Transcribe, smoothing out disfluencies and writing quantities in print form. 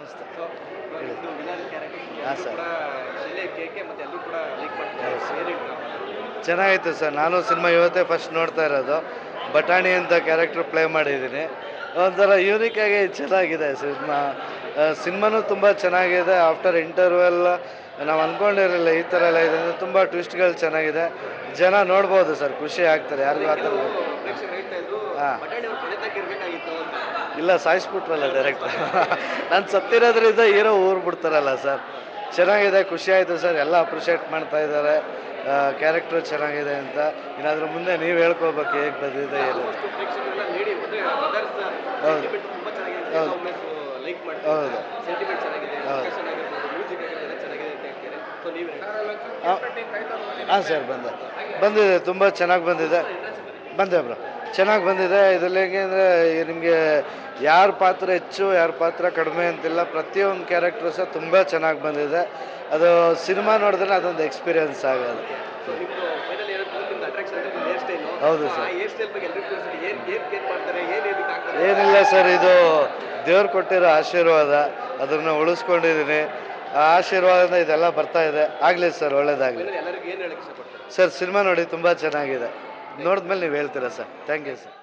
ಅಷ್ಟೇ. ಸೊ ಹೇಳಿ. ಇದು ವಿಲನ್ ಕ್ಯಾರೆಕ್ಟರ್ ಹಾಂ ಎಲ್ಲರೂ ಸರ್. ಕೂಡ ಶಿಲೆ ಕೇಕೆ ಮತ್ತೆ ಎಲ್ಲರೂ ಕೂಡ ಲೈಕ್ ಮಾಡ್ತಾರೆ. ಹೌದು ಸರ್. ಏನು ಹೇಳ್ತಾರೆ? ಚೆನ್ನಾಗಿತ್ತು ಸರ್. ನಾನು ಸಿನಿಮಾ ಇವತ್ತೇ ಫಸ್ಟ್ ನೋಡ್ತಾ ಇರೋದು. ಬಟಾಣಿ ಅಂತ ಕ್ಯಾರೆಕ್ಟರ್ ಪ್ಲೇ ಮಾಡಿದ್ದೀನಿ. ಒಂಥರ ಯೂನಿಕ್ ಆಗಿ ಚೆನ್ನಾಗಿದೆ ಸಿನಿಮಾ. ಸಿನಿಮಾನೂ ತುಂಬ ಚೆನ್ನಾಗಿದೆ. ಆಫ್ಟರ್ ಇಂಟರ್ವೆಲ್ ನಾವು ಅಂದ್ಕೊಂಡಿರಲಿಲ್ಲ ಈ ಥರ ಎಲ್ಲ ಇದೆ ಅಂತ. ತುಂಬ ಟ್ವಿಸ್ಟ್ಗಳು ಚೆನ್ನಾಗಿದೆ. ಜನ ನೋಡ್ಬೋದು ಸರ್, ಖುಷಿ ಆಗ್ತಾರೆ ಯಾರಿಗೂ ಆ ಥರ. ಕೆಲವು ಪ್ರೇಕ್ಷಕರು ಹೇಳ್ತಾ ಇದ್ರು ಹಾಂ. ಬಟಾಣಿ ಅವ್ರು ಕೊನೆ ತನಕ ಇರ್ಬೇಕಾಗಿತ್ತು ಅಂತ. ಇಲ್ಲ, ಸಾಯಿಸ್ಬಿಟ್ರಲ್ಲ ಡೈರೆಕ್ಟ್. ನಾನು ಸತ್ತಿರೋದ್ರಿಂದ ಹೀರೋ ಊರು ಬಿಡ್ತಾರಲ್ಲ ಸರ್. ಚೆನ್ನಾಗಿದೆ, ಖುಷಿ ಆಯಿತು ಸರ್. ಎಲ್ಲ ಅಪ್ರಿಷಿಯೇಟ್ ಮಾಡ್ತಾ ಇದ್ದಾರೆ ಕ್ಯಾರೆಕ್ಟ್ರು ಚೆನ್ನಾಗಿದೆ ಅಂತ. ಇನ್ನಾದರೂ ಮುಂದೆ ನೀವು ಹೇಳ್ಕೋಬೇಕು ಹೇಗೆ ಬಂದಿದೆ ಏನು. ಆಲ್ಮೋಸ್ಟ್ ಪ್ರೇಕ್ಷಕರೆಲ್ಲ ಲೇಡಿ ಅಂದ್ರೆ ಮದರ್ಸ್ ಹೌದು. ಸೆಂಟಿಮೆಂಟ್ ತುಂಬಾ ಚೆನ್ನಾಗಿದೆ. ಹೌದು. ಒಮ್ಮೆ ಲೈಕ್ ಮಾಡ್ತಾರೆ. ಹೌದು. ಸೆಂಟಿಮೆಂಟ್ ಚೆನ್ನಾಗಿದೆ, ಹೌದು. ಡಿಸ್ಕಷನ್ ಆಗಿರ್ಬೋದು, ಮ್ಯೂಸಿಕ್ ಆಗಿರ್ಬೋದು ಚೆನ್ನಾಗಿದೆ ಅಂತ ಹೇಳ್ತಾರೆ. ಸೊ ನೀವು ಹಾಂ ಸರ್, ಬಂದಿದೆ, ತುಂಬ ಚೆನ್ನಾಗಿ ಬಂದಿದೆ. ಬಂದೆ ಬ್ರೋ, ಚೆನ್ನಾಗಿ ಬಂದಿದೆ. ಇದರಲ್ಲಿ ಹೇಗೆ ಅಂದರೆ ನಿಮಗೆ ಯಾರ ಪಾತ್ರ ಹೆಚ್ಚು ಯಾರ ಪಾತ್ರ ಕಡಿಮೆ ಅಂತಿಲ್ಲ. ಪ್ರತಿಯೊಂದು ಕ್ಯಾರೆಕ್ಟ್ರು ಸಹ ತುಂಬ ಚೆನ್ನಾಗಿ ಬಂದಿದೆ. ಅದು ಸಿನಿಮಾ ನೋಡಿದ್ರೆ ಅದೊಂದು ಎಕ್ಸ್ಪೀರಿಯನ್ಸ್ ಆಗೋದು. ಸೊ ನಿಮ್ದು ಫೈನಲ್ ಏನಂದ್ರೆ ನಿಮ್ದು ಅಟ್ರಾಕ್ಷನ್ ಅಂದ್ರೆ ಹೇರ್ ಸ್ಟೈಲು. ಹೌದು ಆ ಸರ್. ಹೇರ್ ಸ್ಟೈಲ್ ಬಗ್ಗೆ ಎಲ್ಲರಿಗೂ ತೋರಿಸಿ ಏನು ಮಾಡ್ತಾರೆ, ಏನು ಇದಕ್ಕೆ ಆಗ್ತಾರೆ. ಏನಿಲ್ಲ ಸರ್, ಇದು ದೇವ್ರು ಕೊಟ್ಟಿರೋ ಆಶೀರ್ವಾದ. ಅದನ್ನು ಉಳಿಸ್ಕೊಂಡಿದ್ದೀನಿ. ಆ ಆಶೀರ್ವಾದದಿಂದ ಇದೆಲ್ಲ ಬರ್ತಾ ಇದೆ. ಆಗಲಿ ಸರ್, ಒಳ್ಳೇದಾಗಲಿ. ಫೈನಲ್ ಎಲ್ಲರಿಗೂ ಏನು ಹೇಳಕ್ಕೆ ಇಷ್ಟಪಡ್ತಾರೆ? ಸರ್, ಸಿನಿಮಾ ನೋಡಿ ತುಂಬ ಚೆನ್ನಾಗಿದೆ. ನೋಡಿದ್ಮೇಲೆ ನೀವು ಹೇಳ್ತೀರಾ ಸರ್. Thank you sir.